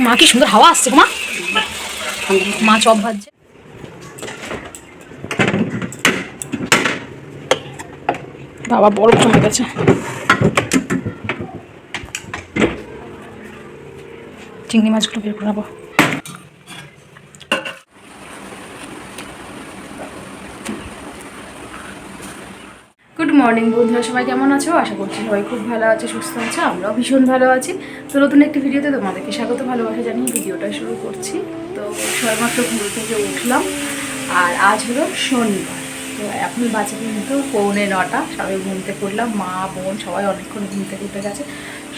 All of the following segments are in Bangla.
মা কি সুন্দর হাওয়া আসছে মা। মা চপ ভাজছে। বাবা বরফ জমে গেছে। চিংড়ি মাছগুলো বের করে নেবো। গুড মর্নিং বন্ধুরা, সবাই কেমন আছো? আশা করছি সবাই খুব ভালো আছে, সুস্থ আছে। আমরাও ভীষণ ভালো আছি। তো নতুন একটি ভিডিওতে তোমাদেরকে স্বাগত, ভালোবাসা জানিয়ে ভিডিওটা শুরু করছি। তো সবেমাত্র ঘুম থেকে উঠলাম, আর আজ হলো শনিবার। তো এখন বাজে কিন্তু 8:45, সবাই ঘুমতে পড়লাম। মা বোন সবাই অনেকক্ষণ ঘুম থেকে উঠে গেছে।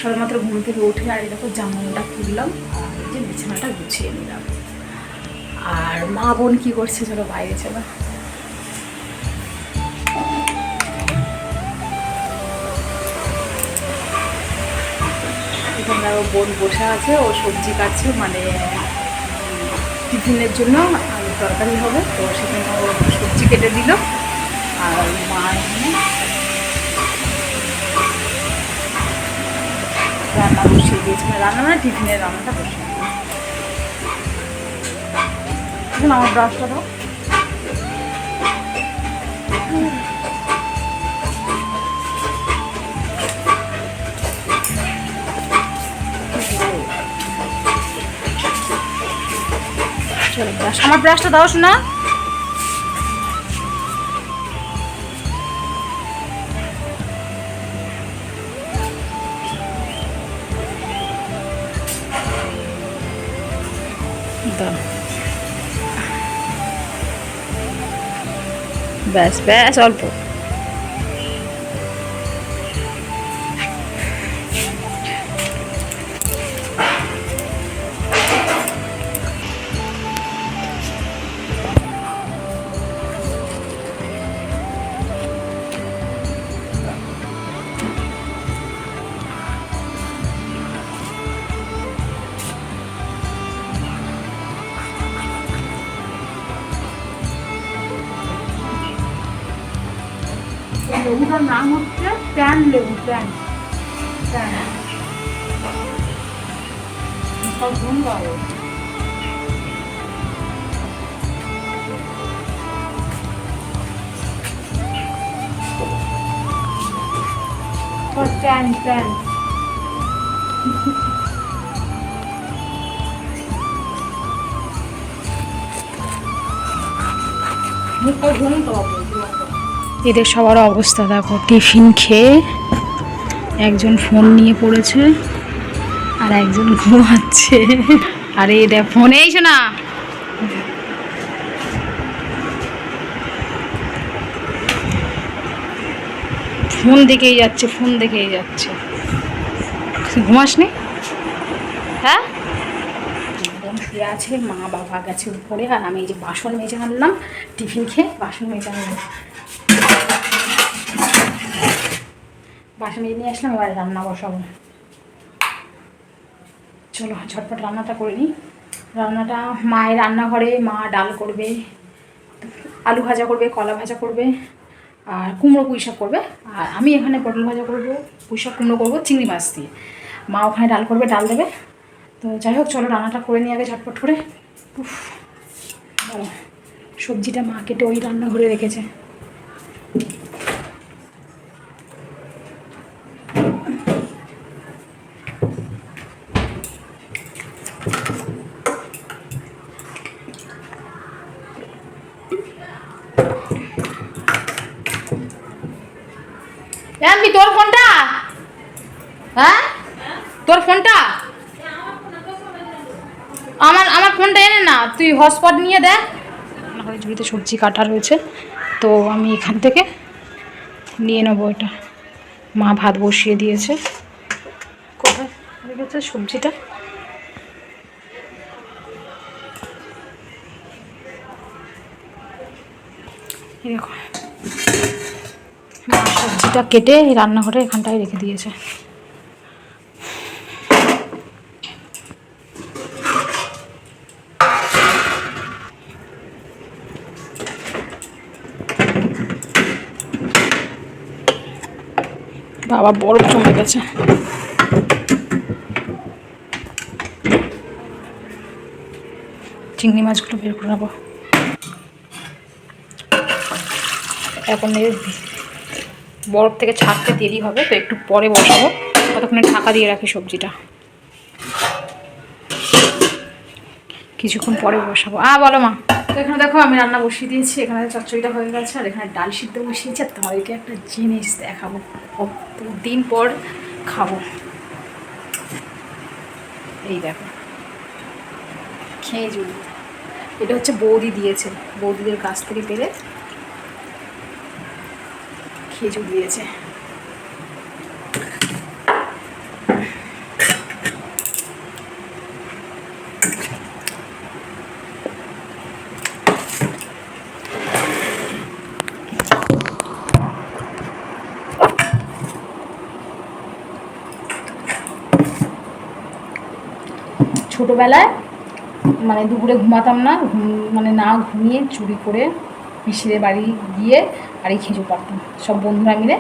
সবেমাত্র ঘুম থেকে উঠে আর এরকম জামাটা খুললাম আর এই যে বিছানাটা গুছিয়ে নিলাম। আর মা বোন কী করছে চলো বাইরে চলো। এখানে ও বোন বসে আছে, ও সবজি কাটছে, মানে টিফিনের জন্য আলু তরকারি হবে। তো সেখানে ও সবজি কেটে দিল। আর মা এখানে রান্না বসিয়ে দিয়েছে, মানে রান্না মানে টিফিনের রান্নাটা বসিয়ে দিয়েছে। এখন আমার ব্রাশটা দাও। চলো ব্রাশ, আমার ব্রাশটা দাও শোনা। ব্যাস ব্যাস অল্প। লেবুটার নাম হচ্ছে প্যান লেবু। প্যান প্যান প্যান এদের সবার অবস্থা দেখো। টিফিন খেয়ে একজন ফোন নিয়ে পড়েছে আর একজন ঘুমাচ্ছে। আরে দেখ ফোনে এসো না। ফোন দেখেই যাচ্ছে, ফোন দেখেই যাচ্ছে। ঘুমাসনি? হ্যাঁ, বোন শুয়ে আছে, মা বাবা গেছে উপরে, আর আমি এই যে বাসন মেজে আনলাম। টিফিন খেয়ে বাসন মেজে আনলাম, বাসন মেজে নিয়ে আসলাম। এবার রান্না বসাবো। চলো ঝটপট রান্নাটা করে নিই। রান্নাটা মায়ের রান্নাঘরে, মা ডাল করবে, আলু ভাজা করবে, কলা ভাজা করবে, আর কুমড়ো পুঁই শাক করবে। আর আমি এখানে পটল ভাজা করবো, পুঁই শাক কুমড়ো করবো চিংড়ি মাছ দিয়ে। মা ওখানে ডাল করবে, ডাল দেবে। তো যাই হোক চলো রান্নাটা করে নিয়ে আগে ঝটপট করে। সবজিটা মা কেটে ওই রান্নাঘরে রেখেছে। জানবি তোর ফোনটা? হ্যাঁ তোর ফোনটা? আমার ফোনটা এনে না, তুই হটস্পট নিয়ে দেখ। রান্নাঘরে ঝুড়িতে সবজি কাটা রয়েছে, তো আমি এখান থেকে নিয়ে নেবো এটা। মা ভাত বসিয়ে দিয়েছে। কোথায় রেখেছে সবজিটা? এরকম মা সবজিটা কেটে রান্নাঘরে এখানটায় রেখে দিয়েছে। বাবা বরফ জমে গেছে। চিংড়ি মাছগুলো বের করে নেবো। এখন বরফ থেকে ছাড়তে দেরি হবে, তো একটু পরে বসাবো। ততক্ষণে ঢাকা দিয়ে রাখি সবজিটা, কিছুক্ষণ পরে বসাবো। বলো মা। তো এখানে দেখো আমি রান্না বসিয়ে দিয়েছি, এখানে চচ্চড়িটা হয়ে গেছে, আর এখানে ডাল সিদ্ধ বসিয়েছি। আর তোমাদেরকে একটা জিনিস দেখাবো, কতদিন পর খাবো। এই দেখো খেজুর, এটা হচ্ছে বৌদি দিয়েছে, বৌদিদের গাছ থেকে পেরে খেজুর দিয়েছে। ছোটোবেলায় মানে দুপুরে ঘুমাতাম না, মানে না ঘুমিয়ে চুরি করে পিসিদের বাড়ি গিয়ে আর এই খেজুর পাড়তাম সব বন্ধুরা মিলে।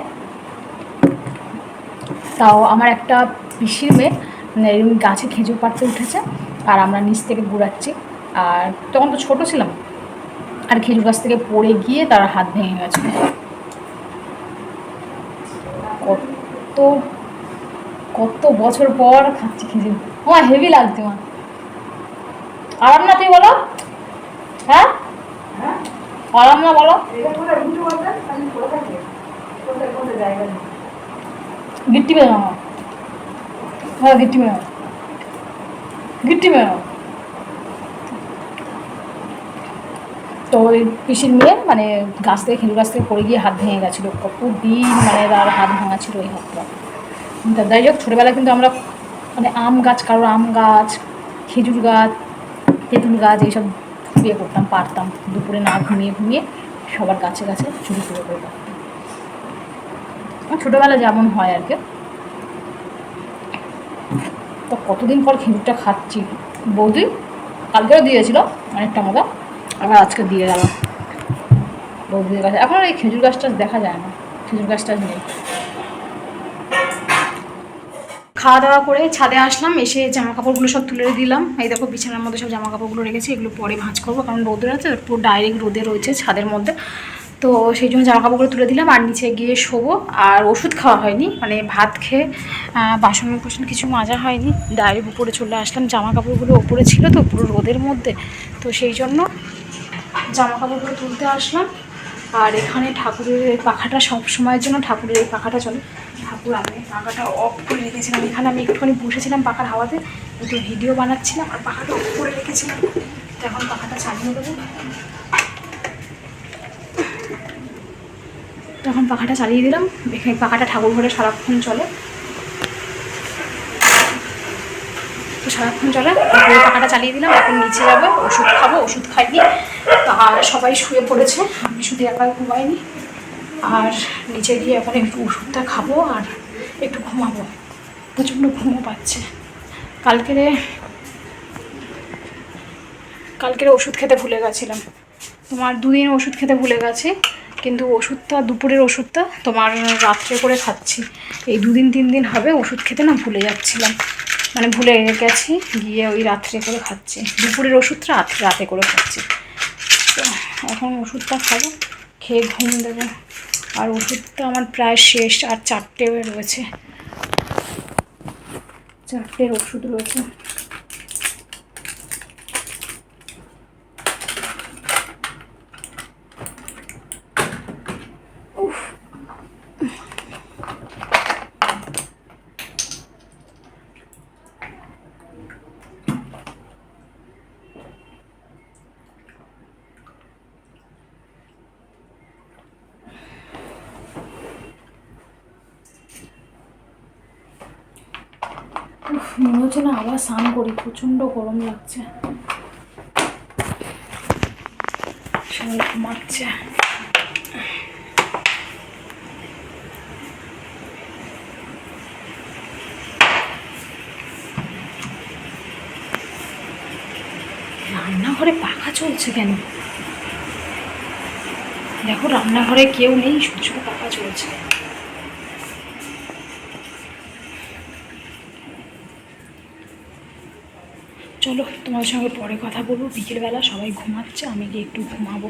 তাও আমার একটা পিসির মেয়ে এরকম গাছে খেজুর পাড়তে উঠেছে, আর আমরা নিচ থেকে ঘুরাচ্ছি। আর তখন তো ছোটো ছিলাম, আর খেজুর গাছ থেকে পড়ে গিয়ে তার হাত ভেঙে গেছে। কত কত বছর পর খাচ্ছি খেজুর। আমার হেভি লাগছে মা। আরাম না তুই বলো? হ্যাঁ আরাম না বলো? গিট্টি মেয়ে আমার, হ্যাঁ গিট্টি মেয়ে, গিট্টি মেয়ে। তো ওই পিসির মেয়ে মানে গাছ থেকে খেজুর গাছ থেকে পড়ে গিয়ে হাত ভেঙে গেছিলো। কতদিন মানে তার হাত ভাঙা ছিল ওই হাতটা। যাই হোক ছোটোবেলায় কিন্তু আমরা মানে আম গাছ, কারোর আম গাছ, খেজুর গাছ, তেঁতুল গাছ এইসব বিয়ে করতাম, পারতাম দুপুরে না ঘুমিয়ে ঘুমিয়ে সবার গাছে গাছে চুরি করে করে পারতাম। ছোটোবেলা যেমন হয় আর কি। তো কতদিন পর খেজুরটা খাচ্ছি। বৌদি কালকেও দিয়েছিল অনেকটা মতো, আবার আজকে দিয়ে গেল বৌদির গাছে। এখন এই খেজুর গাছটা দেখা যায় না, খেজুর গাছটা নেই। খাওয়া দাওয়া করে ছাদে আসলাম, এসে জামা কাপড়গুলো সব তুলে দিলাম। এই দেখো বিছানার মধ্যে সব জামা কাপড়গুলো রেখেছি, এগুলো পরে ভাঁজ করবো, কারণ রোদের আছে, পুরো ডাইরেক্ট রোদে রয়েছে ছাদের মধ্যে। তো সেই জন্য জামা কাপড়গুলো তুলে দিলাম, আর নিচে গিয়ে শোবো। আর ওষুধ খাওয়া হয়নি, মানে ভাত খেয়ে বাসন কোসন কিছু মাজা হয়নি, ডাইরেক্ট উপরে চলে আসলাম। জামা কাপড়গুলো ওপরে ছিল তো পুরো রোদের মধ্যে, তো সেই জন্য জামা কাপড়গুলো তুলতে আসলাম। আর এখানে ঠাকুরের এই পাখাটা সব সময়ের জন্য ঠাকুরের এই পাখাটা চলে। ঠাকুর আমি পাখাটা অফ করে রেখেছিলাম, এখানে আমি একটুখানি বসেছিলাম পাখার হাওয়াতে, একটু ভিডিও বানাচ্ছিলাম, আর পাখাটা অফ করে রেখেছিলাম। তো এখন পাখাটা চালিয়ে দেবো। তখন পাখাটা চালিয়ে দিলাম। এখানে পাখাটা ঠাকুর ঘরে সারাক্ষণ চলে, তো সারাক্ষণ চলে। তারপরে পাখাটা চালিয়ে দিলাম। এখন নিচে যাবো, ওষুধ খাবো, ওষুধ খাইনি। আর সবাই শুয়ে পড়েছে, আমি শুধু একা ঘুমাইনি। আর নিচে গিয়ে এখন একটু ওষুধটা খাবো আর একটু ঘুমাবো, প্রচণ্ড ঘুমও পাচ্ছে। কালকের ওষুধ খেতে ভুলে গেছিলাম, তোমার 2 দিন ওষুধ খেতে ভুলে গেছি, কিন্তু ওষুধটা দুপুরের ওষুধটা তোমার রাত্রে করে খাচ্ছি। এই 2 দিন 3 দিন হবে ওষুধ খেতে না ভুলে যাচ্ছিলাম, মানে ভুলে গেছি, গিয়ে ওই রাত্রে করে খাচ্ছি। দুপুরের ওষুধটা রাতে করে খাচ্ছি। তো এখন ওষুধটা খাবো, খেয়ে ঘুম দেবো। আর ওষুধটা আমার প্রায় শেষ, আর 4টে রয়েছে, 4টের ওষুধ রয়েছে। মনে হচ্ছে না আবার স্নান করি, প্রচণ্ড গরম লাগছে, সবাই ঘুমাচ্ছে। রান্নাঘরে পাখা চলছে কেন? দেখো রান্নাঘরে কেউ নেই, শুধু শুধু পাখা চলছে। চলো তোমার সঙ্গে পরে কথা বলবো। বিকেলবেলা সবাই ঘুমাচ্ছে, আমি গিয়ে একটু ঘুমাবো,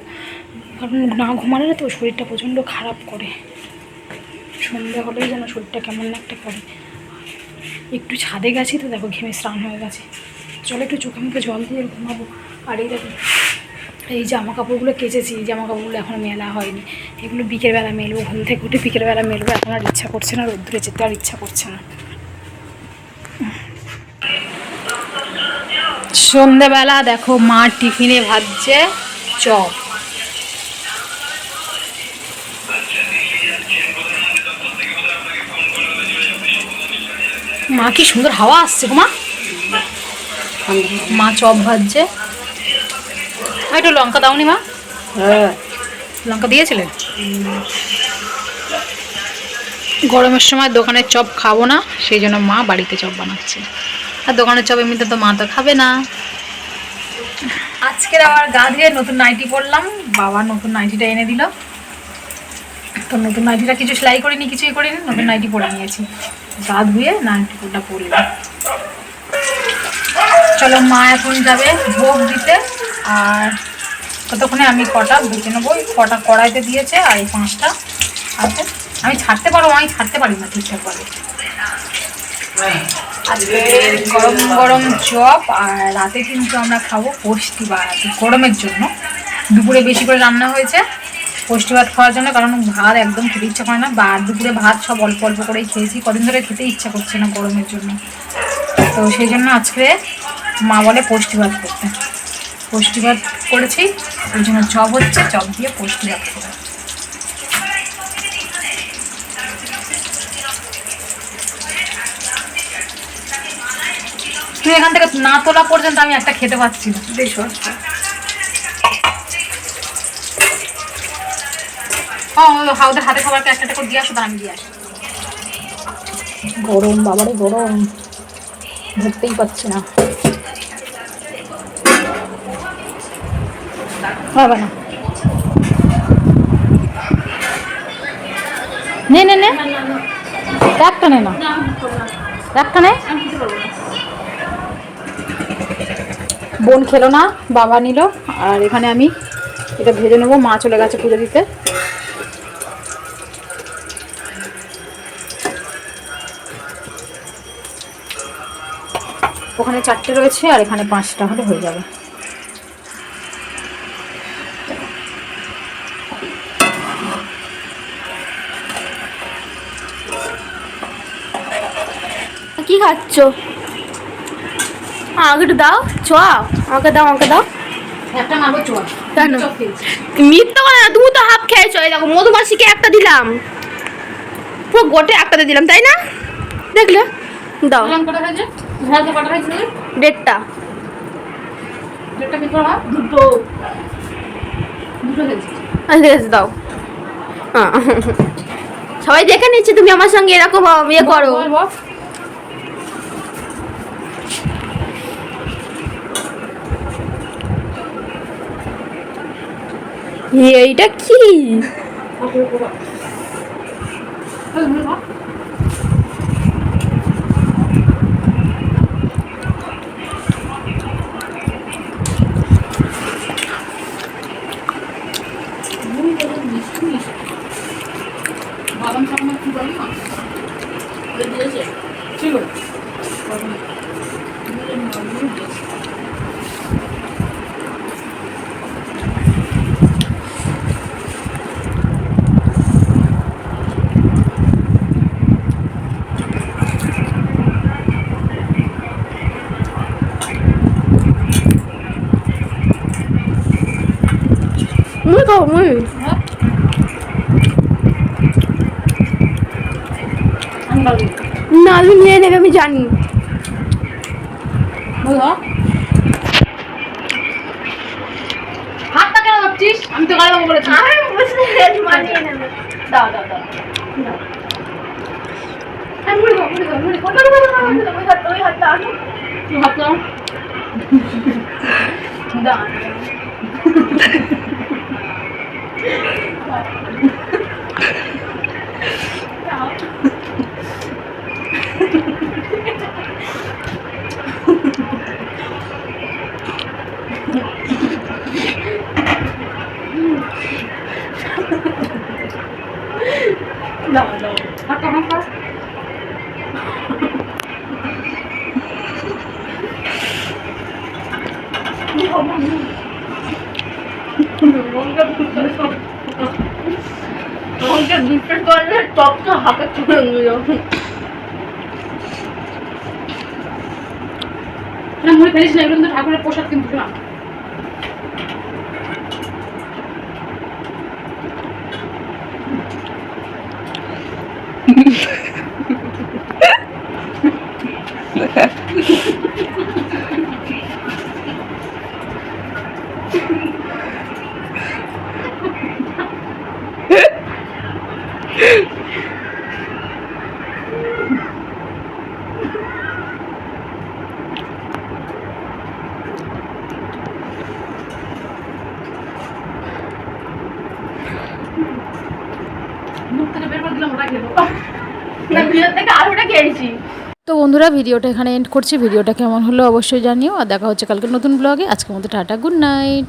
কারণ না ঘুমালে না তো শরীরটা প্রচণ্ড খারাপ করে। সন্ধ্যে হলেই যেন শরীরটা কেমন একটা করে। একটু ছাদে গেছি তো দেখো ঘেমে স্নান হয়ে গেছে। চলো একটু চোখে মুখে জল দিয়ে ঘুমাবো। আর এই দেখো এই জামা কাপড়গুলো কেচেছি, এই জামা কাপড়গুলো এখনও মেলা হয়নি, এগুলো বিকেলবেলা মেলবো। ঘুম থেকে উঠে বিকেলবেলা মেলবো, এখন আর ইচ্ছা করছে না, রোদ্দুরে যেতে আর ইচ্ছা করছে না। সন্ধ্যেবেলা দেখো মা টিফিনে ভাজছে চপ। মা কি সুন্দর হাওয়া আসছে গো মা। মা চপ ভাজছে। একটু লঙ্কা দাওনি মা? হ্যাঁ, লঙ্কা দিয়েছিলে? গরমের সময় দোকানের চপ খাবো না, সেই জন্য মা বাড়িতে চপ বানাচ্ছে। আর দোকানের চপ এমনিতে তো মা তো খাবে না। আজকের আবার গা ধুয়ে নতুন নাইটি পরলাম, বাবা নতুন নাইটিটা এনে দিল। তো নতুন নাইটিটা কিছু সেলাই করিনি, কিছুই করিনি, নতুন নাইটি পরে নিয়েছি। গা ধুয়ে নাইটিটা পরলাম। চলো মা এখন যাবে ভোগ দিতে, আর ততক্ষণে আমি কটা বেছে নেবো। কটা কড়াইতে দিয়েছে আর এই 5টা আছে। আমি ছাড়তে পারবো, আমি ছাড়তে পারি না ঠিকঠাকভাবে। আজকে গরম গরম চপ, আর রাতে কিন্তু আমরা খাবো পুষ্টি ভাত গরমের জন্য। দুপুরে বেশি করে রান্না হয়েছে পুষ্টি ভাত খাওয়ার জন্য, কারণ ভাত একদম খেতে ইচ্ছা করে না। বা দুপুরে ভাত সব অল্প অল্প করেই খেয়েছি, কদিন ধরে খেতে ইচ্ছা করছে না গরমের জন্য। তো সেই জন্য আজকে মা বলে পুষ্টি ভাত করতে, পুষ্টি ভাত করেছি। ওই জন্য চপ হচ্ছে, চপ দিয়ে পুষ্টি ভাত করে। তুমি এখান থেকে না তোলা পর্যন্ত আমি একটা খেতে পাচ্ছি না। বেশ ওদের হাতে খাবারকে একটা করে দিয়ে আসো, আমি দিয়ে আসি। গরম বাবারে গরম, ধরতেই পারছি না। বাবা না নে নে নে, একটা নে না, একটা নে। বোন খেলো না, বাবা নিল। আর এখানে আমি এটা ভেজে নেবো, মা চলে গেছে পুজো দিতে। ওখানে 4টে রয়েছে আর এখানে 5টা হলে হয়ে যাবে। কি খাচ্ছ? আমাকে একটু দাও, চপ আমাকে দাও, আমাকে দাও। একটা মারবো চোয়া কেন মিথ্যা কথা না, তুমি তো হাফ খেয়েছো। এই দেখো মধুমাছিকে একটা দিলাম, পুরো গোটে একটাতে দিলাম, তাই না? দেখলে দাও। দেড়টা দুটো আচ্ছা ঠিক আছে দাও। হ্যাঁ সবাই দেখে নিচ্ছে তুমি আমার সঙ্গে এরকম ইয়ে করো। এইটা কি? বাদাম সাবান কি বলি না ছিল। মুই খাও মুই না, তুমি নিয়ে নেবে আমি জানি। হাতটা কেন ধরছিস? আমি তো গাড়ি বলেছি। দাও দাও দাও টপটা হাতে চলে নিল। না মুড়ি ফেলিস না, এগুলো কিন্তু ঠাকুরের প্রসাদ কিন্তু না। মুখ থেকে বের করে দিলাম, ওটা খেলো না ভিতর থেকে আলুটা খেয়েছি। তো বন্ধুরা ভিডিওটা এখানে এন্ড করছি। ভিডিওটা কেমন হলো অবশ্যই জানিও, আর দেখা হচ্ছে কালকে নতুন ব্লগে। আজকের মতো টাটা, গুড নাইট।